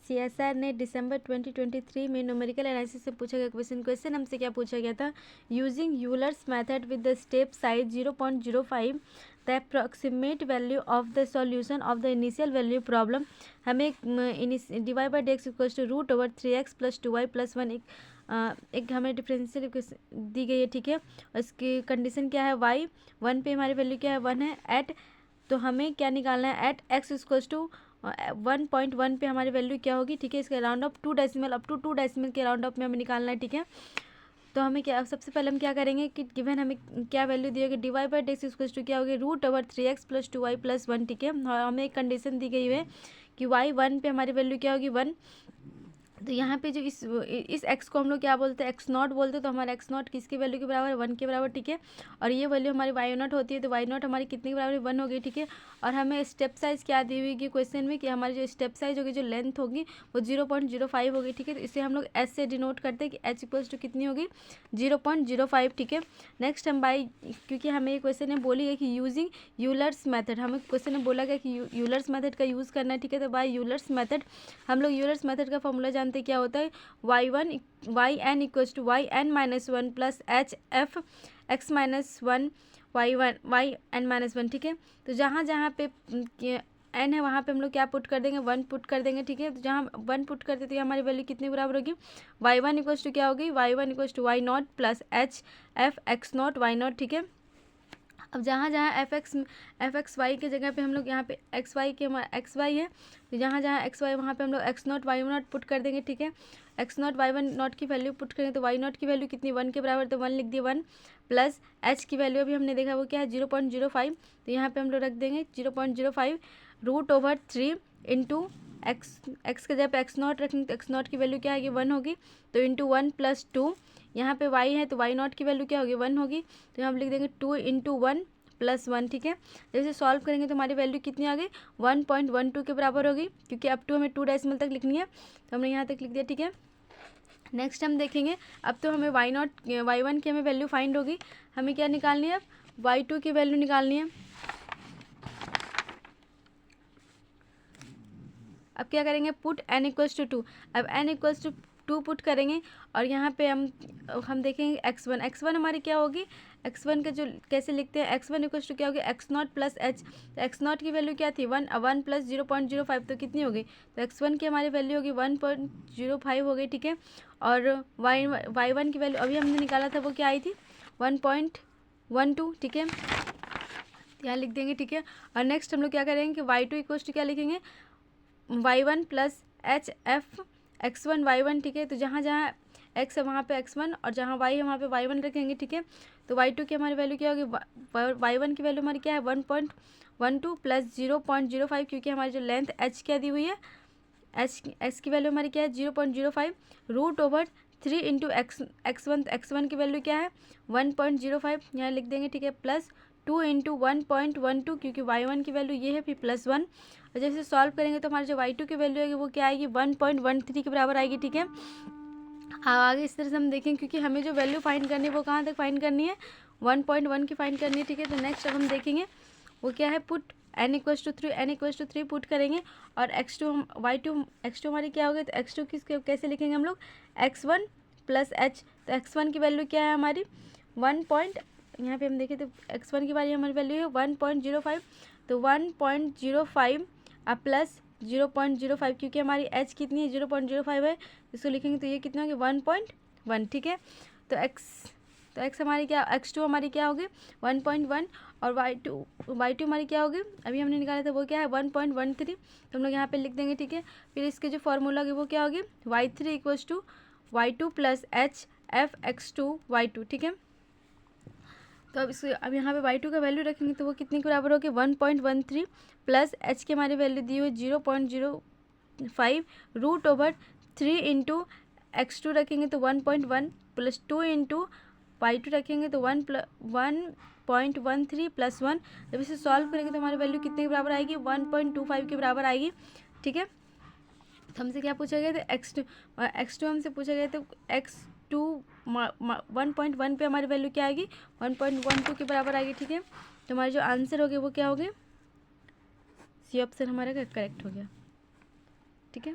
CSR ने दिसंबर 2023 में numerical analysis से पूछा गया क्वेश्चन हमसे क्या पूछा गया था, using Euler's method with the step size 0.05 the approximate value of the solution of the initial value problem. हमें dy by D X equals to root over 3x plus 2y plus 1 एक हमें differential दी गई है, ठीक है। उसकी condition क्या है, y 1 पे हमारी वैल्यू क्या है 1 है, एट तो हमें क्या निकालना है, एट x इक्वल्स टू 1.1 पे हमारी वैल्यू क्या होगी, ठीक है। इसके round off 2 decimal up to 2 decimal के राउंड ऑफ में हमें निकालना है, ठीक है। तो हमें क्या, सबसे पहले हम क्या करेंगे कि गिवन हमें क्या वैल्यू दी होगी, D Y by D X equals to क्या होगी root over 3x plus 2y plus 1, ठीक है। और हमें एक कंडीशन दी गई है कि y 1 पे हमारी वैल्यू क्या होगी 1। तो यहाँ पे जो इस x को हम लोग क्या बोलते हैं, x नॉट बोलते हैं। तो हमारा x नॉट किसकी वैल्यू के बराबर है, 1 के बराबर, ठीक है। और ये वैल्यू हमारी y नॉट होती है, तो y नॉट हमारी कितने के बराबर है, 1 होगी, ठीक है। और हमें स्टेप साइज क्या दी हुई है क्वेश्चन में कि हमारी जो स्टेप साइज होगी, जो लेंथ होगी वो 0.05 होगी, ठीक है। तो इसे हम लोग s से डिनोट करते हैं कि h इक्वल्स टू कितनी होगी 0.05, ठीक है। नेक्स्ट हम बाई, क्योंकि हमें ये क्वेश्चन में बोली है कि यूजिंग यूलर्स मेथड, हमें क्वेश्चन में बोला गया कि यूलर्स मेथड का यूज़ करना है, ठीक है। तो बाई यूलर्स मेथड हम लोग यूलर्स मेथड का फॉर्मूला जानते हैं क्या होता है, Y N equals to Y N minus 1 plus H F X minus 1 Y N minus 1, ठीक है। तो जहाँ जहाँ पे एन है वहाँ पे हम लोग क्या पुट कर देंगे, 1 पुट कर देंगे, ठीक है। तो जहाँ 1 पुट करते तो हमारी वैल्यू कितनी बराबर होगी, वाई वन इक्वल्स टू क्या होगी, Y one equals to Y naught plus H F X naught Y naught, ठीक है। अब जहाँ जहाँ एफ एक्स वाई के जगह पे हम लोग यहाँ पे एक्स वाई के हमारा एक्स वाई है, तो जहाँ जहाँ एक्स वाई वहाँ पे हम लोग X naught Y naught put कर देंगे, ठीक है। X naught Y one naught की वैल्यू पुट करेंगे तो वाई नॉट की वैल्यू कितनी 1 के बराबर, तो 1 लिख दिए 1 प्लस एच की वैल्यू अभी हमने देखा वो क्या है 0.05, तो यहाँ पे हम लोग रख देंगे 0.05 रूट ओवर 3 इंटू एक्स के जगह पे एक्स नॉट रखेंगे तो एक्स नॉट की वैल्यू क्या आएगी 1 होगी, तो इंटू 1 प्लस 2, यहाँ पे y है तो y नॉट की वैल्यू क्या होगी 1 होगी, तो हम लिख देंगे 2 इंटू 1 प्लस 1, ठीक है। जैसे सॉल्व करेंगे तो हमारी वैल्यू कितनी आ गई 1.12 के बराबर होगी, क्योंकि अप टू हमें 2 डेसिमल तक लिखनी है, तो हमने यहाँ तक लिख दिया, ठीक है। नेक्स्ट हम देखेंगे, अब तो हमें वाई वन की हमें वैल्यू फाइंड होगी, हमें क्या निकालनी है, वाई टू की वैल्यू निकालनी है। अब क्या करेंगे, पुट n इक्वल्स टू 2, अब n इक्वल्स टू 2 पुट करेंगे और यहाँ पे हम देखेंगे x1 हमारी क्या होगी, x1 का जो कैसे लिखते हैं, x1 इक्वल्स टू क्या होगी एक्स नॉट प्लस एच, तो एक्स नॉट की वैल्यू क्या थी 1 प्लस 0.05, तो कितनी होगी, तो x1 की हमारी वैल्यू होगी 1.05 हो गई, ठीक है। और वाई वन की वैल्यू अभी हमने निकाला था वो क्या आई थी 1.12, ठीक है, यहाँ लिख देंगे, ठीक है। और नेक्स्ट हम लोग क्या करेंगे कि y2 इक्वल्स टू क्या लिखेंगे y1 plus H F X one Y one, ठीक है। तो जहाँ जहाँ x है वहाँ पे x1 और जहाँ y है वहाँ पे y1 रखेंगे, ठीक है। तो y2 की हमारी वैल्यू क्या होगी, y1 की वैल्यू हमारी क्या है 1.12 प्लस 0.05, क्योंकि हमारी जो लेंथ h क्या दी हुई है, h की वैल्यू हमारी क्या है 0.05 root over 3 into X one की वैल्यू क्या है 1.05, यहाँ लिख देंगे, ठीक है, प्लस 2 इंटू 1.12, क्योंकि y1 की वैल्यू ये है, फिर प्लस 1, और जैसे सॉल्व करेंगे तो हमारी जो y2 की वैल्यू आएगी वो क्या आएगी 1.13 के बराबर आएगी, ठीक है। आगे इस तरह से हम देखें, क्योंकि हमें जो वैल्यू फाइंड करनी है वो कहाँ तक फाइंड करनी है 1.1 की फाइंड करनी है, ठीक है। तो नेक्स्ट अब हम देखेंगे वो क्या है, put n equals to 3 put करेंगे और x2 हमारी क्या होगी, तो x2 किसके कैसे लिखेंगे हम लोग x1 प्लस एच, तो x1 की वैल्यू क्या है हमारी यहाँ पे हम देखें तो x1 की वैल्यू हमारी वैल्यू है 1.05, तो 1.05 अब प्लस 0.05, क्योंकि हमारी h कितनी है 0.05 है, इसको लिखेंगे तो ये कितना होगी 1.1, ठीक है। तो x हमारी क्या, x2 हमारी क्या होगी 1.1 और y2 हमारी क्या होगी, अभी हमने निकाला था वो क्या है 1.13, तो हम लोग यहाँ पे लिख देंगे, ठीक है। फिर इसके जो फॉर्मूला होगी वो क्या होगी y3 equals to y2 plus H F x2 y2, ठीक है। तो अब यहाँ पे y2 का वैल्यू रखेंगे तो वो कितने के बराबर होगी 1.13 प्लस h की हमारी वैल्यू दी हुई 0.05 रूट ओवर 3 इंटू x2 रखेंगे तो 1.1 प्लस 2 इंटू y2 रखेंगे तो 1.13 प्लस 1, जब इसे सॉल्व करेंगे तो हमारी वैल्यू कितने के बराबर आएगी 1.25 के बराबर आएगी, ठीक है। तो हमसे क्या पूछा गया था x2 हमसे पूछा गया तो x2 1.1 पे हमारी वैल्यू क्या आएगी 1.12 के बराबर आएगी, ठीक है। तो हमारे जो आंसर हो गए वो क्या हो गए, सी ऑप्शन हमारा करेक्ट हो गया, ठीक है।